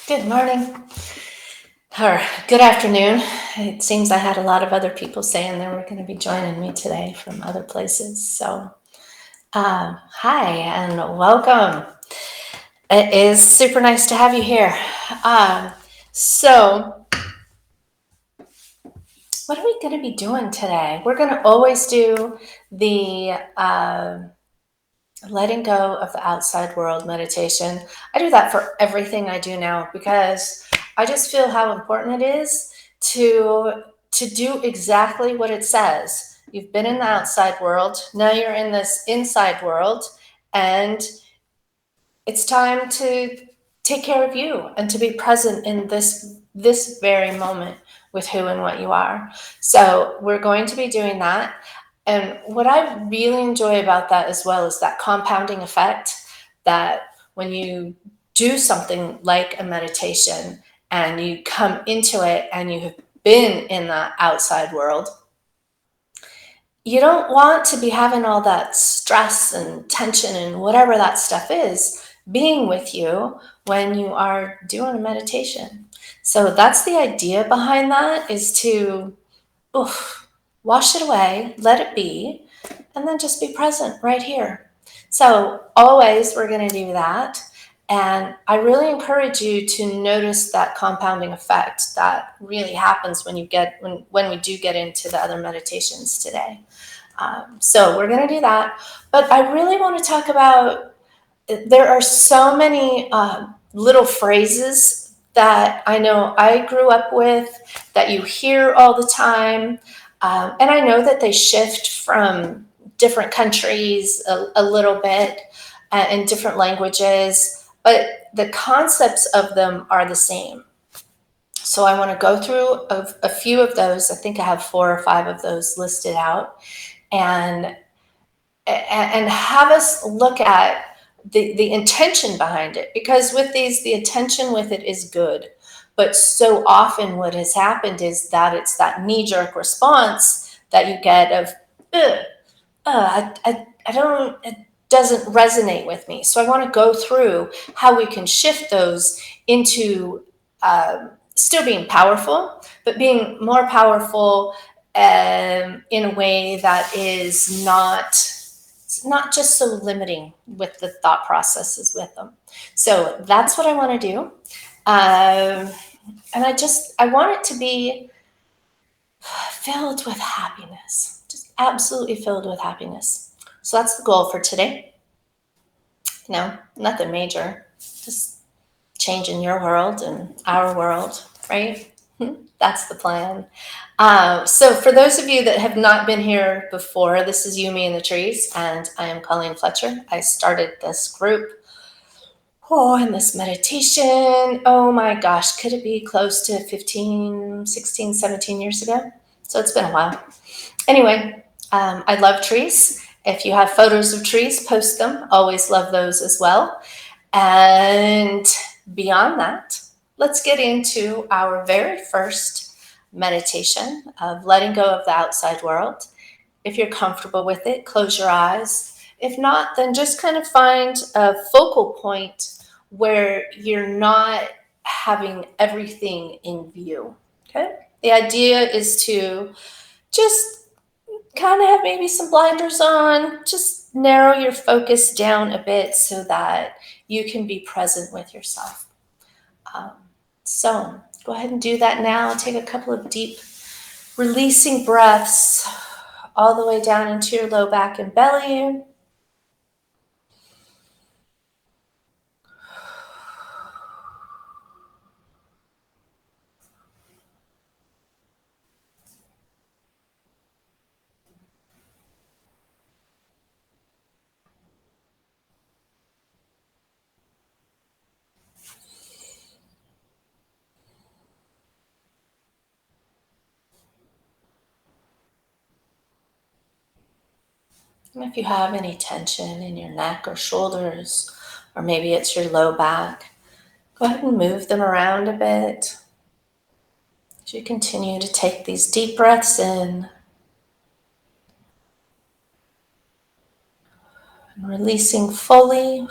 Good morning or good afternoon. It seems I had a lot of other people saying they were going to be joining me today from other places. Hi and welcome. It is super nice to have you here. Um, so, what are we going to be doing today? We're going to always do the letting go of the outside world meditation. I do that for everything I do now because I just feel how important it is to do exactly what it says. You've been in the outside world, now you're in this inside world, and it's time to take care of you and to be present in this very moment with who and what you are. So we're going to be doing that. And what I really enjoy about that as well is that compounding effect, that when you do something like a meditation and you come into it and you have been in the outside world, you don't want to be having all that stress and tension and whatever that stuff is being with you when you are doing a meditation. So that's the idea behind that, is to wash it away, let it be, and then just be present right here. So always we're going to do that. And I really encourage you to notice that compounding effect that really happens when when we do get into the other meditations today. So we're going to do that. But I really want to talk about, there are so many little phrases that I know I grew up with, that you hear all the time. And I know that they shift from different countries a little bit, in different languages, but the concepts of them are the same. So I want to go through a few of those. I think I have 4 or 5 of those listed out, and have us look at the intention behind it, because with these, the intention with it is good, but so often what has happened is that it's that knee-jerk response that you get of, Ugh, I don't, it doesn't resonate with me. So I want to go through how we can shift those into still being powerful, but being more powerful in a way that is not just so limiting with the thought processes with them. So that's what I want to do. And I want it to be filled with happiness, just absolutely filled with happiness. So that's the goal for today. No, nothing major, just changing your world and our world, right? That's the plan. So for those of you that have not been here before, this is You, Me, and the Trees, and I am Colleen Fletcher. I started this group, and this meditation, oh my gosh, could it be close to 15, 16, 17 years ago? So it's been a while. Anyway, I love trees. If you have photos of trees, post them. Always love those as well. And beyond that, let's get into our very first meditation of letting go of the outside world. If you're comfortable with it, close your eyes. If not, then just kind of find a focal point where you're not having everything in view. Okay? The idea is to just kind of have maybe some blinders on, just narrow your focus down a bit so that you can be present with yourself. Um, so go ahead and do that now. Take a couple of deep releasing breaths all the way down into your low back and belly. And if you have any tension in your neck or shoulders, or maybe it's your low back, go ahead and move them around a bit as you continue to take these deep breaths in and releasing fully.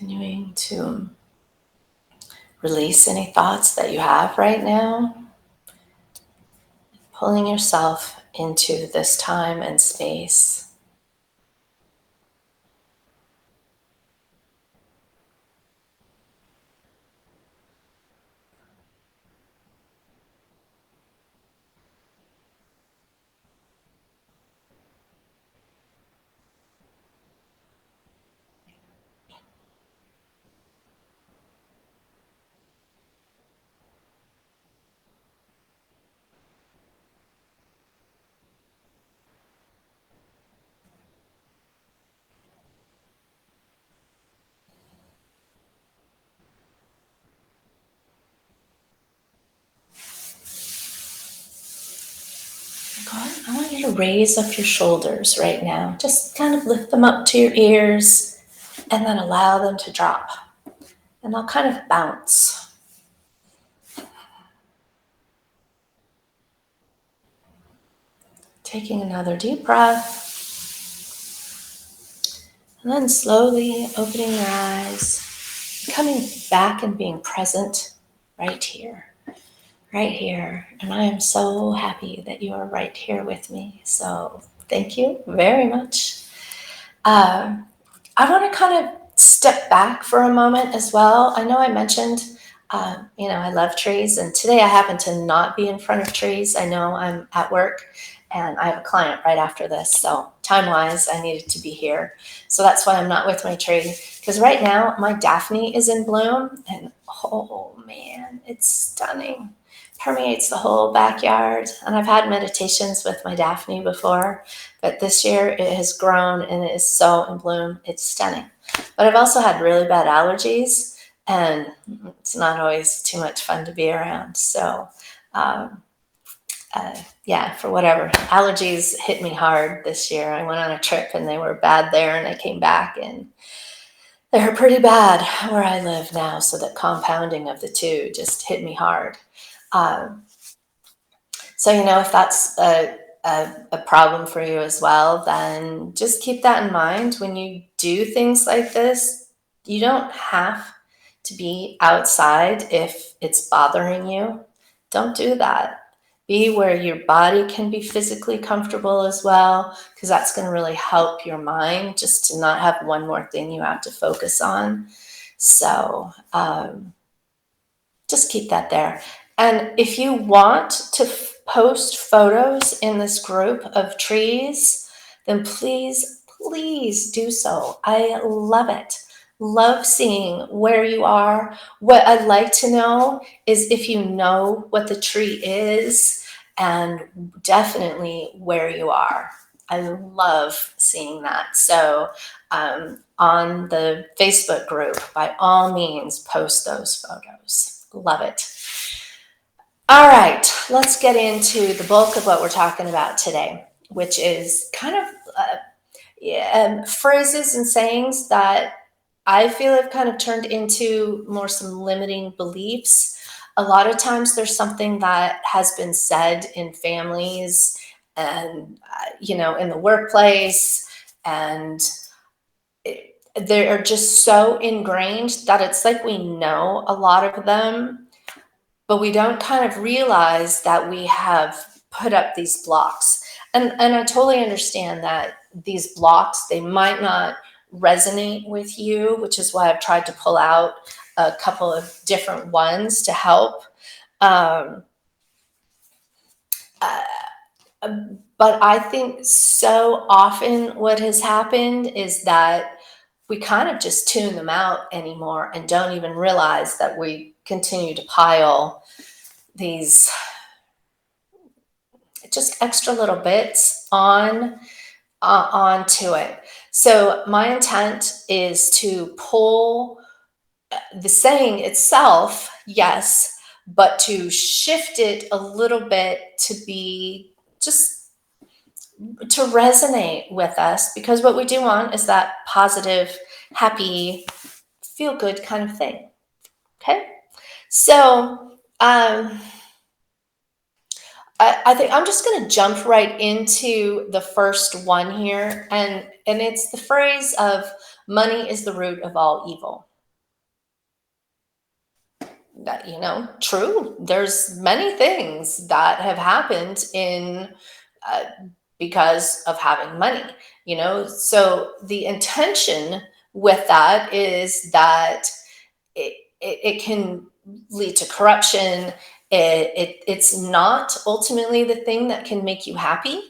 Continuing to release any thoughts that you have right now, pulling yourself into this time and space. I want you to raise up your shoulders right now. Just kind of lift them up to your ears and then allow them to drop. And they'll kind of bounce. Taking another deep breath. And then slowly opening your eyes, coming back and being present right here. Right here. And I am so happy that you are right here with me. So thank you very much. I want to kind of step back for a moment as well. I know I mentioned, I love trees, and today I happen to not be in front of trees. I know I'm at work and I have a client right after this. So time-wise, I needed to be here. So that's why I'm not with my tree. Because right now, my Daphne is in bloom, and oh man, it's stunning. Permeates the whole backyard. And I've had meditations with my Daphne before, but this year it has grown and it is so in bloom. It's stunning. But I've also had really bad allergies, and it's not always too much fun to be around. So, for whatever. Allergies hit me hard this year. I went on a trip and they were bad there, and I came back and they're pretty bad where I live now. So the compounding of the two just hit me hard. Um, so, if that's a problem for you as well, then just keep that in mind when you do things like this. You don't have to be outside if it's bothering you. Don't do that. Be where your body can be physically comfortable as well, because that's going to really help your mind just to not have one more thing you have to focus on. So just keep that there. And if you want to post photos in this group of trees, then please, please do so. I love it. Love seeing where you are. What I'd like to know is if you know what the tree is, and definitely where you are. I love seeing that. So on the Facebook group, by all means, post those photos. Love it. All right, let's get into the bulk of what we're talking about today, which is kind of phrases and sayings that I feel have kind of turned into more some limiting beliefs. A lot of times there's something that has been said in families and, in the workplace, and they are just so ingrained that it's like we know a lot of them, but we don't kind of realize that we have put up these blocks. And I totally understand that these blocks, they might not resonate with you, which is why I've tried to pull out a couple of different ones to help. Um, uh, but I think so often what has happened is that we kind of just tune them out anymore and don't even realize that we continue to pile these just extra little bits onto it. So my intent is to pull the saying itself, yes, but to shift it a little bit to be just to resonate with us, because what we do want is that positive, happy, feel good kind of thing. Okay. So, I think I'm just going to jump right into the first one here, and it's the phrase of money is the root of all evil. that, true. There's many things that have happened in uh, because of having money, So the intention with that is that it can lead to corruption. It's not ultimately the thing that can make you happy.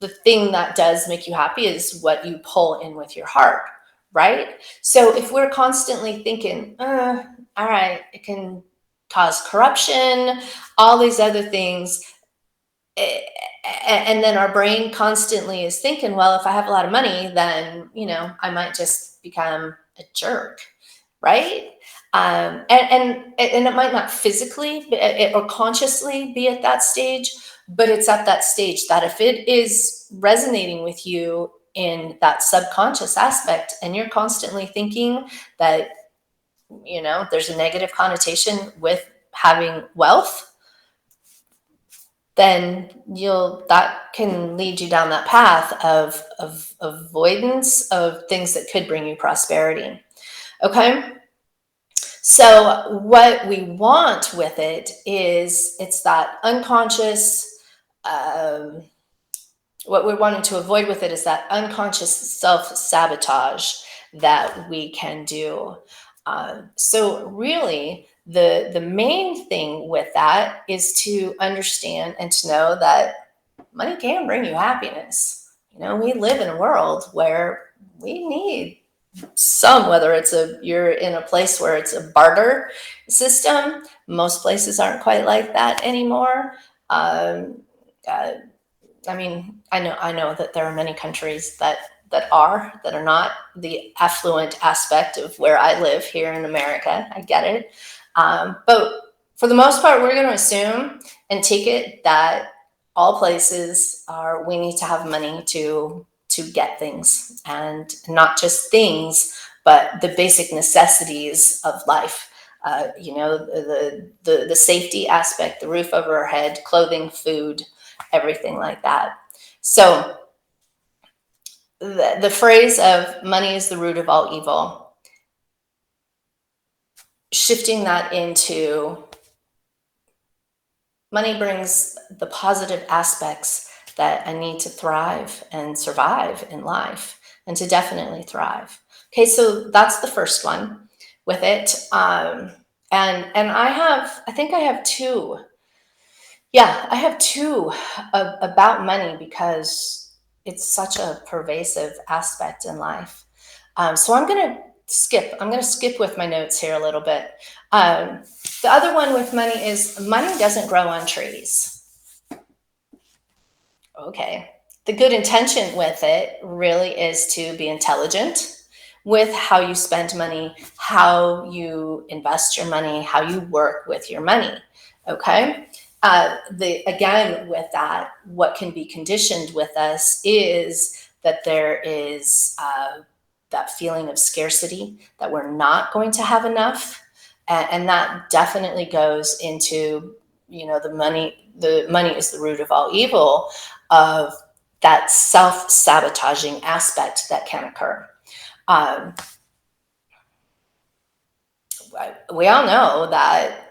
The thing that does make you happy is what you pull in with your heart, right? So if we're constantly thinking, all right, it can cause corruption, all these other things, eh, and then our brain constantly is thinking, well, if I have a lot of money, then I might just become a jerk, right? And it might not physically or consciously be at that stage, but it's at that stage that if it is resonating with you in that subconscious aspect, and you're constantly thinking that there's a negative connotation with having wealth, then that can lead you down that path of avoidance of things that could bring you prosperity. Okay. So what we want with it is it's that unconscious, um, what we're wanting to avoid with it is that unconscious self-sabotage that we can do. So really, the main thing with that is to understand and to know that money can bring you happiness. We live in a world where we need some, whether you're in a place where it's a barter system. Most places aren't quite like that anymore. Um, uh, I mean, I know that there are many countries that are not the affluent aspect of where I live here in America. I get it, but for the most part, we're going to assume and take it that all places are. We need to have money to get things, and not just things, but the basic necessities of life. The safety aspect, the roof over our head, clothing, food, everything like that. So the phrase of money is the root of all evil, shifting that into money brings the positive aspects that I need to thrive and survive in life, and to definitely thrive. Okay, so that's the first one with it. And I think I have two. Yeah, I have two about money because it's such a pervasive aspect in life. So I'm going to skip with my notes here a little bit. Um, the other one with money is money doesn't grow on trees. Okay. The good intention with it really is to be intelligent with how you spend money, how you invest your money, how you work with your money. Okay. Again, with that, what can be conditioned with us is that there is that feeling of scarcity, that we're not going to have enough. And that definitely goes into, the money is the root of all evil, of that self-sabotaging aspect that can occur. Um, we all know that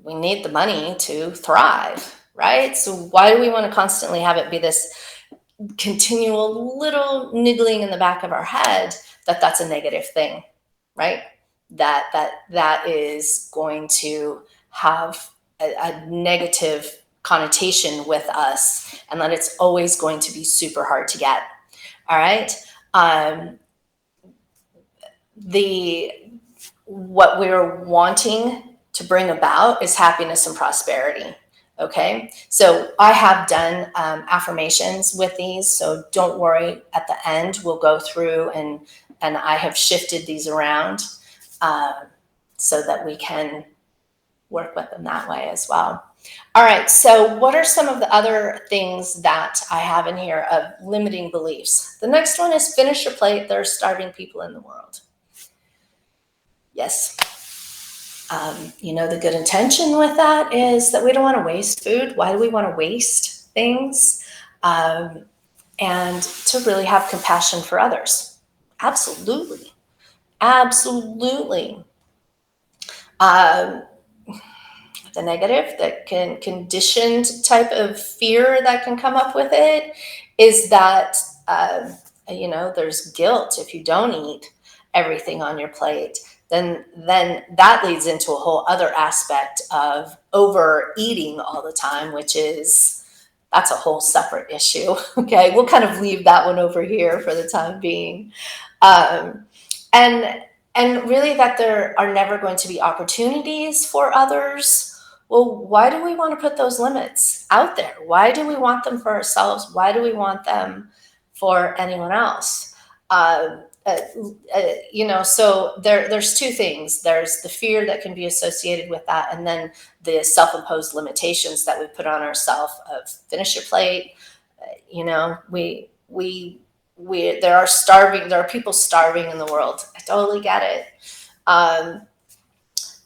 we need the money to thrive, right? So why do we want to constantly have it be this continual little niggling in the back of our head that that's a negative thing, right? That is going to have a negative connotation with us, and that it's always going to be super hard to get. All right. Um, the What we're wanting to bring about is happiness and prosperity. Okay, so I have done affirmations with these, so don't worry. At the end, we'll go through and I have shifted these around uh, so that we can work with them that way as well. All right, so what are some of the other things that I have in here of limiting beliefs? The next one is finish your plate. There are starving people in the world. Yes. The good intention with that is that we don't want to waste food. Why do we want to waste things? Um, and to really have compassion for others. Absolutely. Absolutely. Um, the negative, that can conditioned type of fear that can come up with it is that there's guilt if you don't eat everything on your plate. Then that leads into a whole other aspect of overeating all the time, which is that's a whole separate issue. Okay, we'll kind of leave that one over here for the time being. Um, and and really that there are never going to be opportunities for others. Well, why do we want to put those limits out there? Why do we want them for ourselves? Why do we want them for anyone else? So there's two things. There's the fear that can be associated with that, and then the self-imposed limitations that we put on ourselves of finish your plate. We there are people starving in the world. I totally get it. um,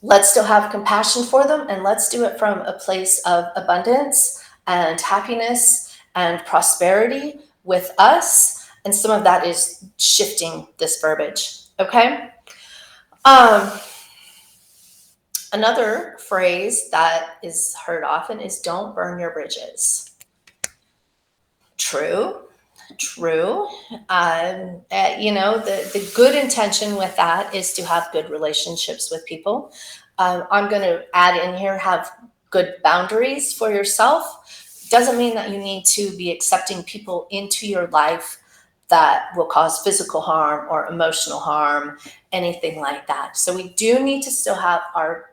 let's still have compassion for them, and let's do it from a place of abundance and happiness and prosperity with us. And some of that is shifting this verbiage. Okay. um, Another phrase that is heard often is don't burn your bridges. True. True. The good intention with that is to have good relationships with people. I'm going to add in here, have good boundaries for yourself. Doesn't mean that you need to be accepting people into your life that will cause physical harm or emotional harm, anything like that. So we do need to still have our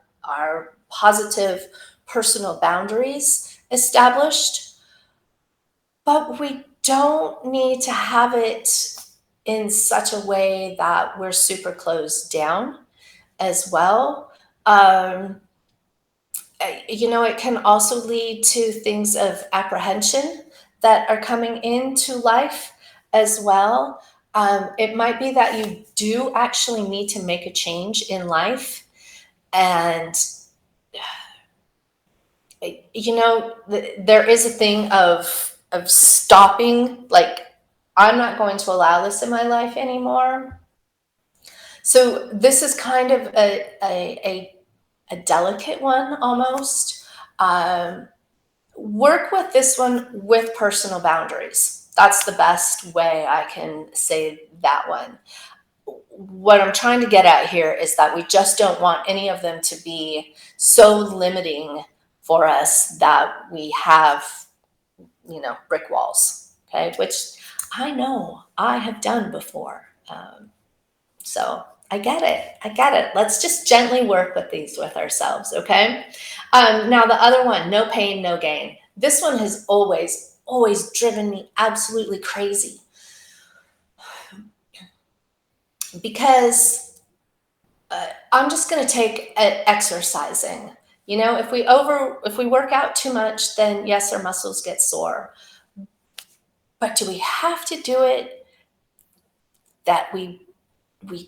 positive personal boundaries established, but we don't need to have it in such a way that we're super closed down as well. It can also lead to things of apprehension that are coming into life as well. It might be that you do actually need to make a change in life. And there is a thing of stopping, like, I'm not going to allow this in my life anymore. So this is kind of a delicate one almost. Work with this one with personal boundaries. That's the best way I can say that one. What I'm trying to get at here is that we just don't want any of them to be so limiting for us that we have, brick walls. Okay, which I know I have done before. So I get it. I get it. Let's just gently work with these with ourselves. Okay. Now the other one, no pain, no gain. This one has always driven me absolutely crazy, because I'm just going to take exercising. If we work out too much, then yes, our muscles get sore. But do we have to do it that we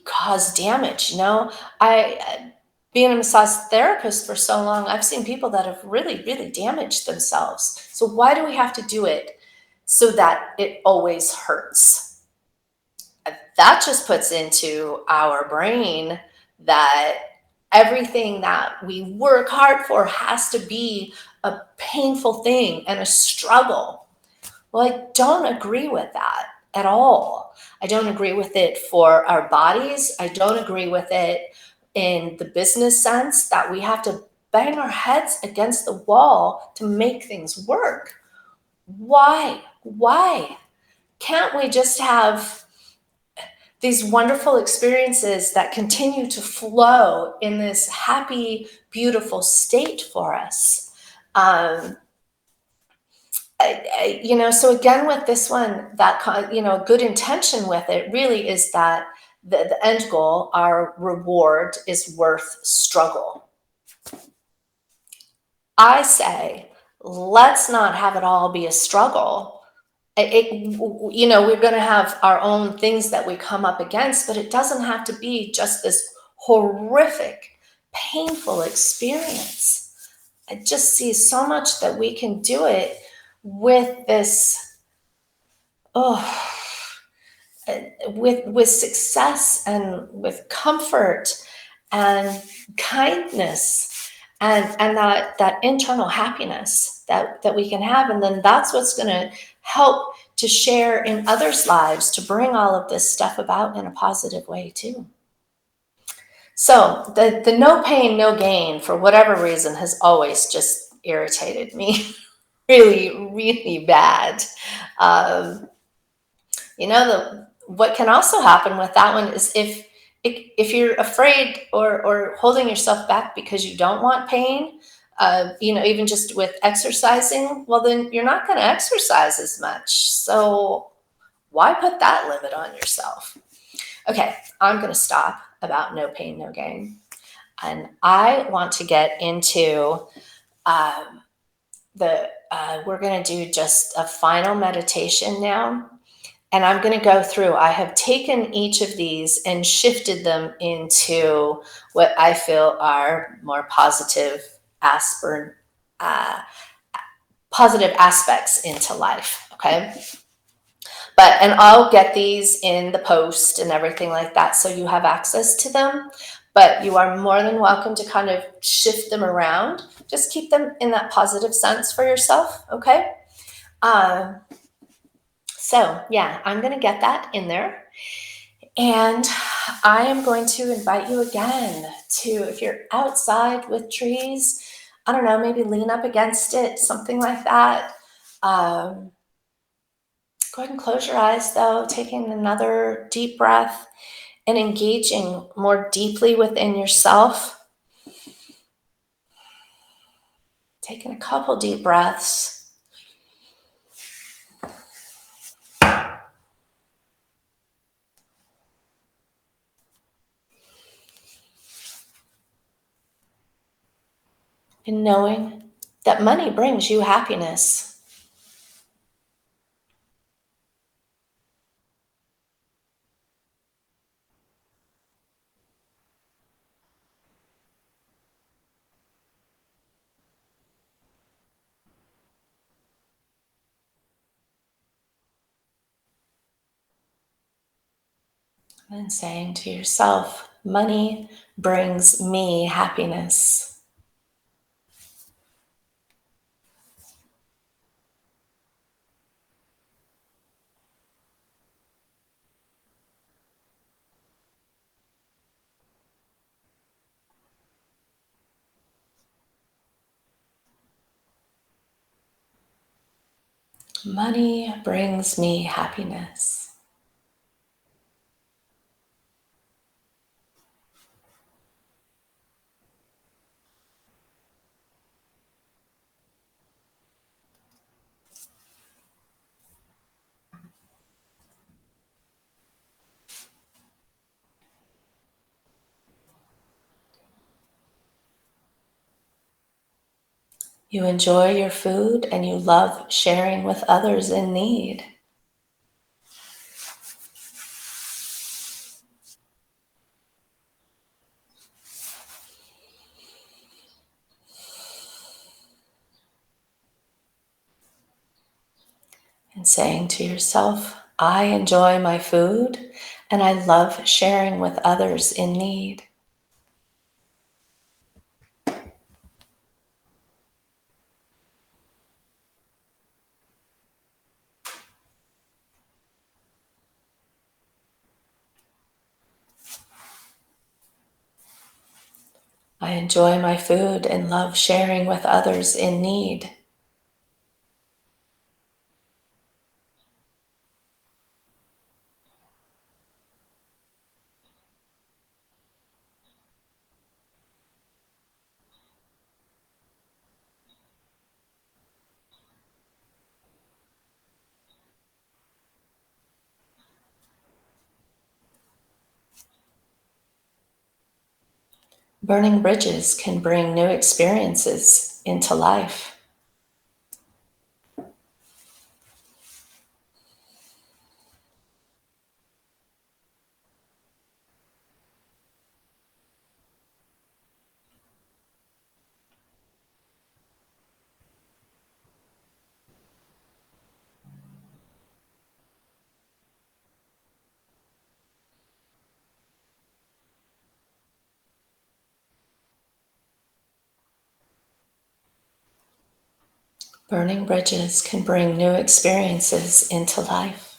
cause damage? I being a massage therapist for so long, I've seen people that have really, really damaged themselves. So why do we have to do it so that it always hurts? That just puts into our brain that everything that we work hard for has to be a painful thing and a struggle. Well, I don't agree with that at all. I don't agree with it for our bodies. I don't agree with it in the business sense that we have to bang our heads against the wall to make things work. Why? Why? Can't we just have these wonderful experiences that continue to flow in this happy, beautiful state for us? So again, with this one, good intention with it really is that the end goal, our reward, is worth struggle. I say, let's not have it all be a struggle. We're going to have our own things that we come up against, but it doesn't have to be just this horrific, painful experience. I just see so much that we can do it with this, with success and with comfort and kindness and that internal happiness that we can have. And then that's what's going to help to share in others' lives to bring all of this stuff about in a positive way too. So the no pain, no gain, for whatever reason, has always just irritated me really, really bad. Um, the what can also happen with that one is if you're afraid or holding yourself back because you don't want pain, even just with exercising, well, then you're not going to exercise as much. So why put that limit on yourself? Okay, I'm going to stop about no pain, no gain. And I want to get into um, we're going to do just a final meditation now. And I'm going to go through, I have taken each of these and shifted them into what I feel are more uh, positive aspects into life. Okay. And I'll get these in the post and everything like that, so you have access to them. But you are more than welcome to kind of shift them around. Just keep them in that positive sense for yourself. Okay. Um, so yeah, I'm going to get that in there. And I am going to invite you again to, if you're outside with trees, I don't know, maybe lean up against it, something like that. Go ahead and close your eyes, though, taking another deep breath and engaging more deeply within yourself. Taking a couple deep breaths. And knowing that money brings you happiness. And saying to yourself, money brings me happiness. Money brings me happiness. You enjoy your food and you love sharing with others in need. And saying to yourself, I enjoy my food and I love sharing with others in need. I enjoy my food and love sharing with others in need. Burning bridges can bring new experiences into life. Burning bridges can bring new experiences into life.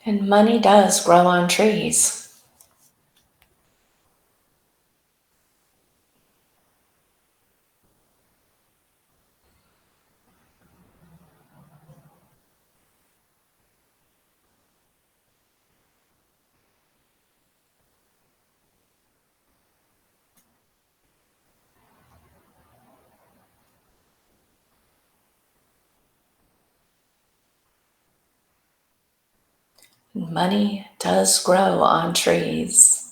And money does grow on trees. Money does grow on trees.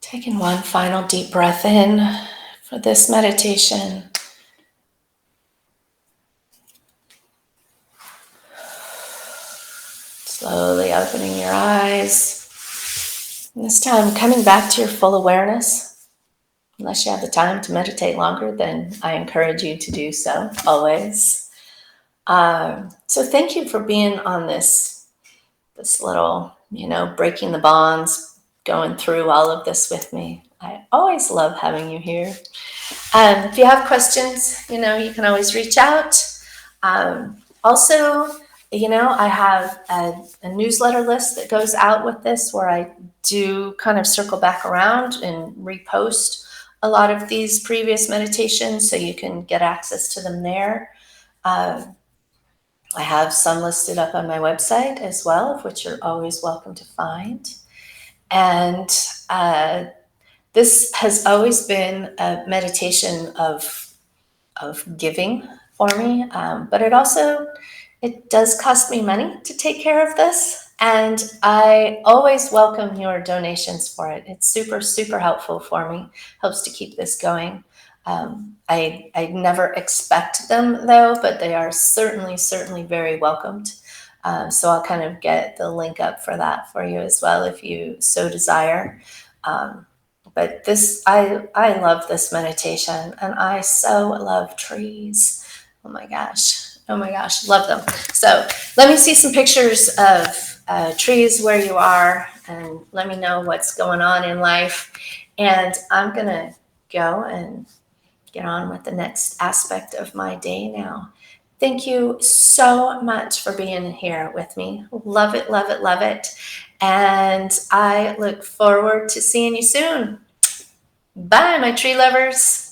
Taking one final deep breath in for this meditation. Slowly opening your eyes. And this time coming back to your full awareness. Unless you have the time to meditate longer, then I encourage you to do so always. So thank you for being on this little, breaking the bonds, going through all of this with me. I always love having you here. If you have questions, you can always reach out. Also, I have a newsletter list that goes out with this where I do kind of circle back around and repost a lot of these previous meditations so you can get access to them there. I have some listed up on my website as well, of which you're always welcome to find. And this has always been a meditation of giving for me, but it does cost me money to take care of this, and I always welcome your donations for it. It's super, super helpful for me, helps to keep this going. I never expect them though, but they are certainly very welcomed. So I'll kind of get the link up for that for you as well if you so desire. But I love this meditation, and I so love trees. Oh my gosh, love them. So let me see some pictures of trees where you are, and let me know what's going on in life. And I'm gonna go and get on with the next aspect of my day now. Thank you so much for being here with me. Love it, love it, love it. And I look forward to seeing you soon. Bye, my tree lovers.